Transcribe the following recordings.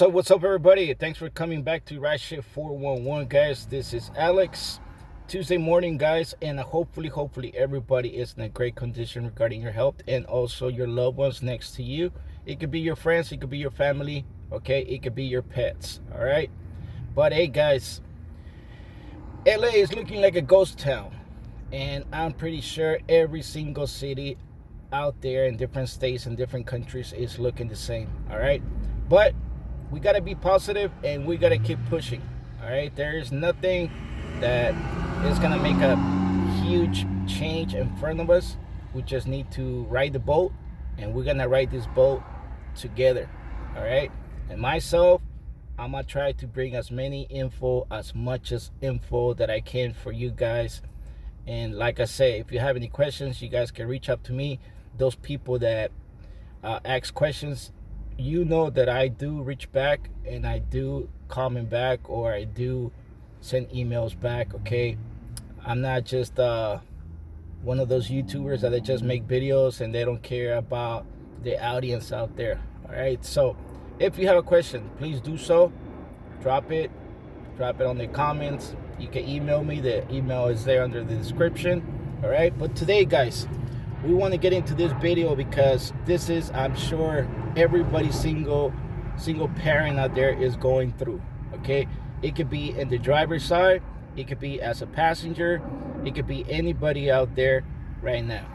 So what's up, everybody? Thanks for coming back to Ride Shift 411, guys. This is Alex. Tuesday morning, guys, and hopefully everybody is in a great condition regarding your health and also your loved ones next to you. It could be your friends, it could be your family, okay? It could be your pets, all right? But hey, guys, LA is looking like a ghost town, and I'm pretty sure every single city out there in different states and different countries is looking the same, all right? But we got to be positive and we got to keep pushing, all right? There is nothing that is going to make a huge change in front of us. We just need to ride the boat, and we're going to ride this boat together, all right? And myself, I'm going to try to bring as much info that I can for you guys. And like I say, if you have any questions, you guys can reach out to me. Those people that ask questions, you know that I do reach back and I do comment back, or I do send emails back, okay? I'm not just one of those YouTubers that they just make videos and they don't care about the audience out there, all right? So if you have a question, please do so. Drop it on the comments. You can email me. The email is there under the description, all right? But today, guys, we want to get into this video because this is, I'm sure, everybody single parent out there is going through, okay? It could be in the driver's side, it could be as a passenger, it could be anybody out there right now,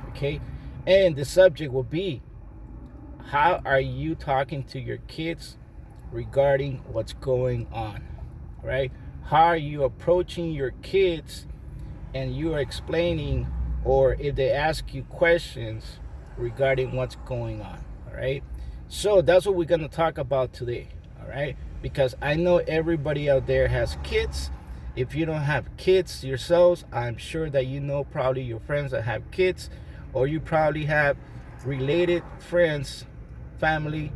okay? And the subject will be, how are you talking to your kids regarding what's going on, right? How are you approaching your kids and you are explaining, or if they ask you questions regarding what's going on, all right? So that's what we're going to talk about today, all right? Because I know everybody out there has kids. If you don't have kids yourselves, I'm sure that you know probably your friends that have kids, or you probably have related friends, family,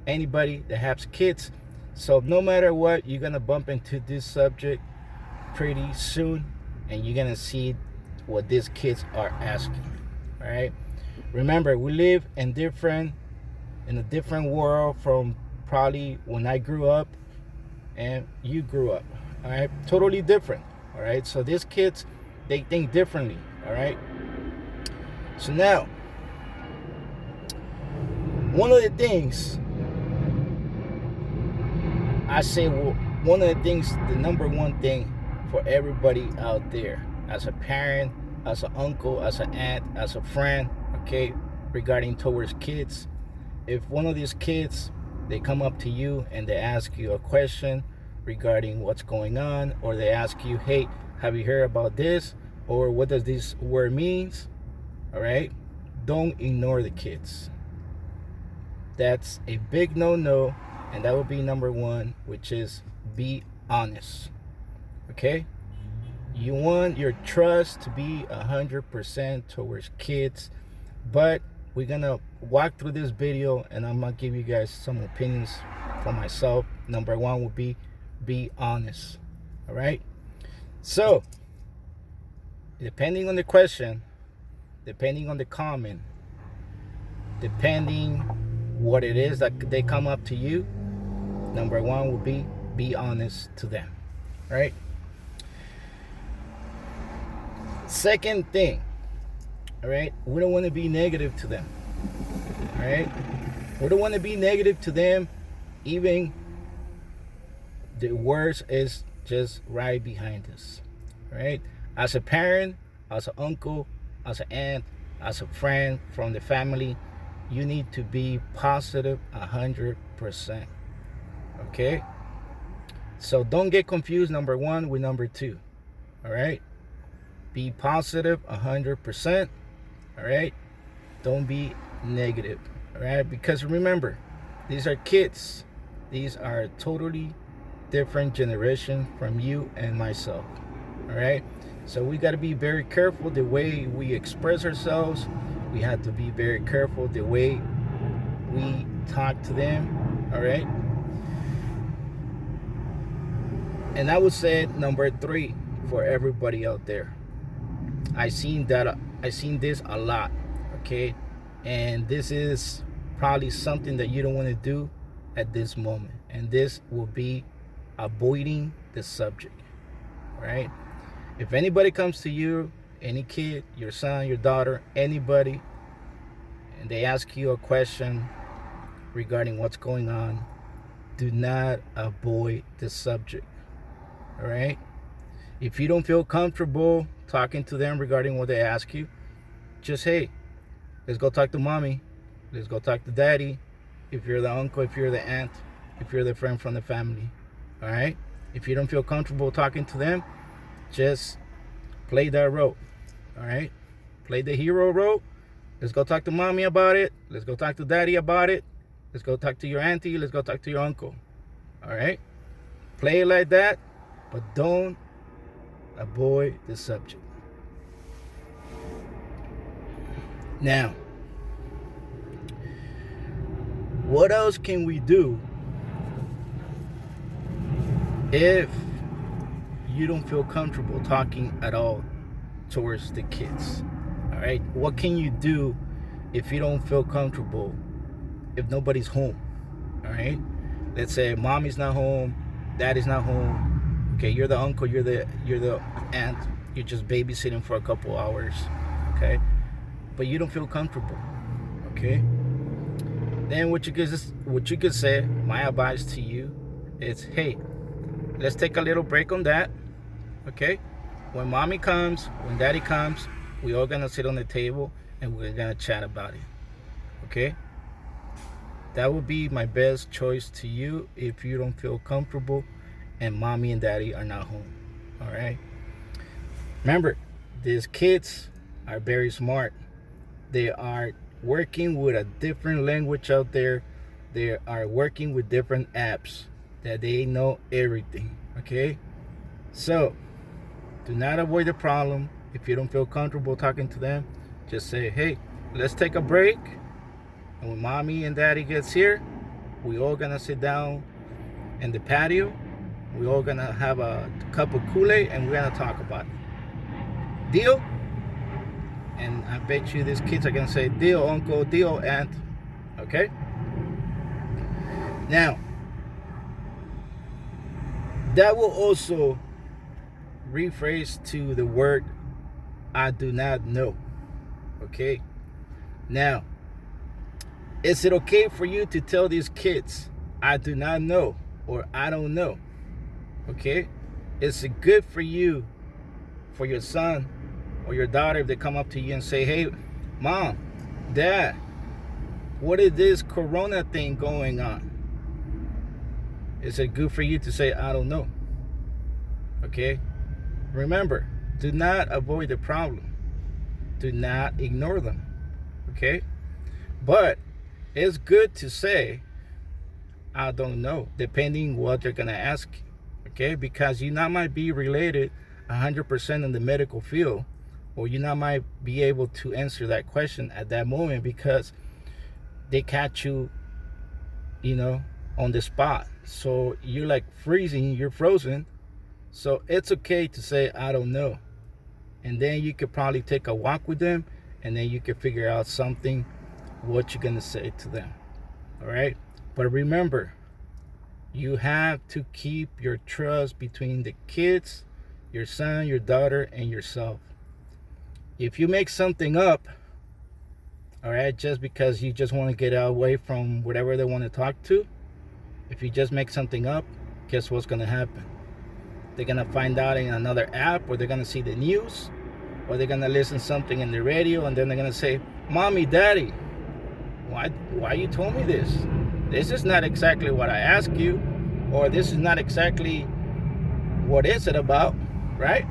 anybody that has kids. So no matter what, you're going to bump into this subject pretty soon, and you're going to see what these kids are asking, all right? Remember, we live in a different world from probably when I grew up and you grew up, all right? Totally different, all right? So these kids, they think differently, all right? So now, one of the things I say, one of the things, the number one thing for everybody out there, as a parent, as an uncle, as an aunt, as a friend, okay, regarding towards kids, if one of these kids, they come up to you and they ask you a question regarding what's going on, or they ask you, hey, have you heard about this, or what does this word means, all right? Don't ignore the kids. That's a big no-no, and that would be number one, which is be honest, okay? You want your trust to be 100% towards kids, but we're gonna walk through this video and I'm gonna give you guys some opinions for myself. Number one would be honest, all right? So depending on the question, depending on the comment, depending what it is that they come up to you, number one would be honest to them, right? Second thing, all right, we don't want to be negative to them, all right? We don't want to be negative to them. Even the worst is just right behind us, right? As a parent, as an uncle, as an aunt, as a friend from the family, you need to be positive 100%, okay? So don't get confused, number one with number two, all right? Be positive 100%, all right? Don't be negative, all right? Because remember, these are kids. These are totally different generation from you and myself, all right? So we got to be very careful the way we express ourselves. We have to be very careful the way we talk to them, all right? And I would say number three for everybody out there. I seen this a lot, okay? And this is probably something that you don't want to do at this moment. And this will be avoiding the subject. Right? If anybody comes to you, any kid, your son, your daughter, anybody, and they ask you a question regarding what's going on, do not avoid the subject. All right? If you don't feel comfortable talking to them regarding what they ask you, just, hey, let's go talk to mommy. Let's go talk to daddy. If you're the uncle, if you're the aunt, if you're the friend from the family. All right? If you don't feel comfortable talking to them, just play that role. All right? Play the hero role. Let's go talk to mommy about it. Let's go talk to daddy about it. Let's go talk to your auntie. Let's go talk to your uncle. All right? Play it like that, but don't avoid the subject. Now, what else can we do if you don't feel comfortable talking at all towards the kids? All right? What can you do if you don't feel comfortable if nobody's home? All right? Let's say mommy's not home, daddy's not home. Okay, you're the uncle, you're the aunt, you're just babysitting for a couple hours. Okay? But you don't feel comfortable. Okay? Then what you could say, my advice to you is, hey, let's take a little break on that. Okay? When mommy comes, when daddy comes, we all gonna sit on the table and we're gonna chat about it. Okay? That would be my best choice to you if you don't feel comfortable and mommy and daddy are not home. All right? Remember, these kids are very smart. They are working with a different language out there. They are working with different apps that they know everything. Okay? So, do not avoid the problem. If you don't feel comfortable talking to them, just say, hey, let's take a break. And when mommy and daddy gets here, we all gonna sit down in the patio. We all gonna have a cup of Kool-Aid and we're gonna talk about it. Deal? And I bet you these kids are gonna say, deal, uncle, deal, aunt. Okay? Now, that will also rephrase to the word I do not know. Okay? Now, is it okay for you to tell these kids I do not know or I don't know? Okay? Is it good for you, for your son or your daughter, if they come up to you and say, hey, mom, dad, what is this corona thing going on? Is it good for you to say I don't know? Okay? Remember, do not avoid the problem. Do not ignore them. Okay? But it's good to say I don't know, depending what they're gonna ask you. Okay? Because you not might be related 100% in the medical field, or you not might be able to answer that question at that moment because they catch you, on the spot. So you're like freezing, you're frozen. So it's okay to say I don't know. And then you could probably take a walk with them and then you can figure out something, what you're gonna say to them. All right? But remember, you have to keep your trust between the kids, your son, your daughter, and yourself. If you make something up, all right, just because you just want to get away from whatever they want to talk to, if you just make something up, guess what's going to happen? They're going to find out in another app, or they're going to see the news, or they're going to listen to something in the radio, and then they're going to say, mommy, daddy, why you told me this? This is not exactly what I asked you, or this is not exactly what is it about, right?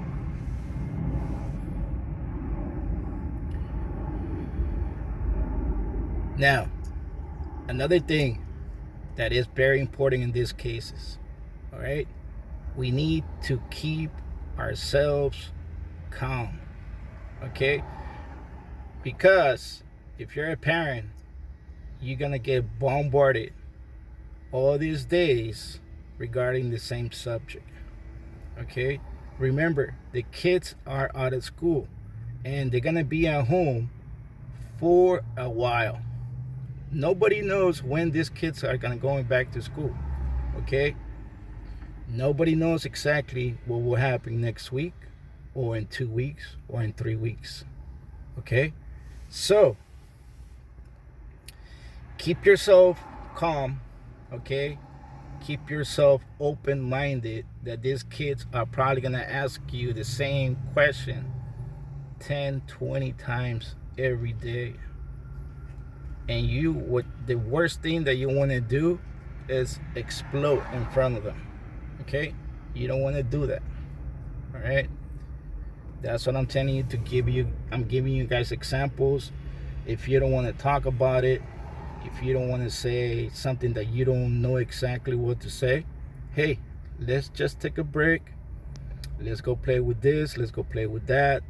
Now, another thing that is very important in these cases, all right? We need to keep ourselves calm, okay? Because if you're a parent, you're gonna get bombarded all these days regarding the same subject, okay? Remember, the kids are out of school and they're gonna be at home for a while. Nobody knows when these kids are going back to school. Okay? Nobody knows exactly what will happen next week, or in 2 weeks, or in 3 weeks. Okay? So, keep yourself calm. Okay? Keep yourself open-minded that these kids are probably going to ask you the same question 10, 20 times every day. And you, what the worst thing that you want to do is explode in front of them. Okay? You don't want to do that. All right? That's what I'm telling you to give you. I'm giving you guys examples. If you don't want to talk about it, if you don't want to say something that you don't know exactly what to say, hey, let's just take a break. Let's go play with this. Let's go play with that.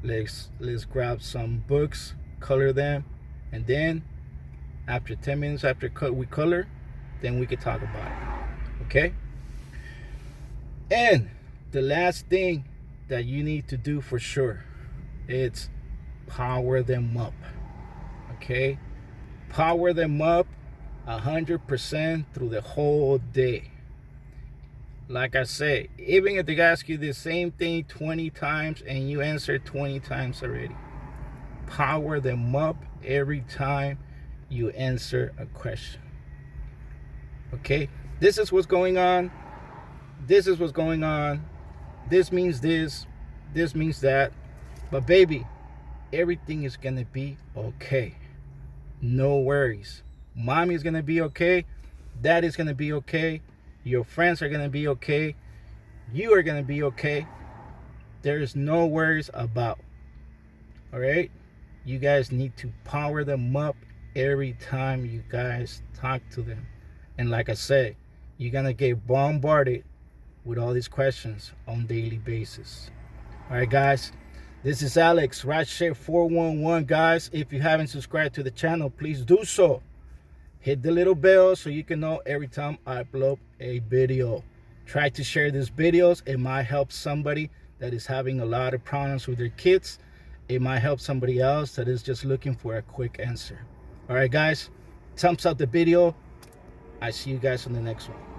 Let's grab some books, color them, and then after 10 minutes after we color, then we can talk about it. Okay? And the last thing that you need to do for sure, it's power them up. Okay? Power them up 100% through the whole day. Like I say, even if they ask you the same thing 20 times and you answer 20 times already, power them up every time you answer a question. Okay? This is what's going on. This is what's going on. This means this. This means that. But baby, everything is going to be okay. No worries. Mommy is going to be okay. Dad is going to be okay. Your friends are going to be okay. You are going to be okay. There's no worries about. All right? You guys need to power them up every time you guys talk to them. And like I said, you're going to get bombarded with all these questions on a daily basis. All right, guys. This is Alex, Rideshare 411, guys. If you haven't subscribed to the channel, please do so. Hit the little bell so you can know every time I upload a video. Try to share these videos. It might help somebody that is having a lot of problems with their kids. It might help somebody else that is just looking for a quick answer. All right, guys. Thumbs up the video. I see you guys on the next one.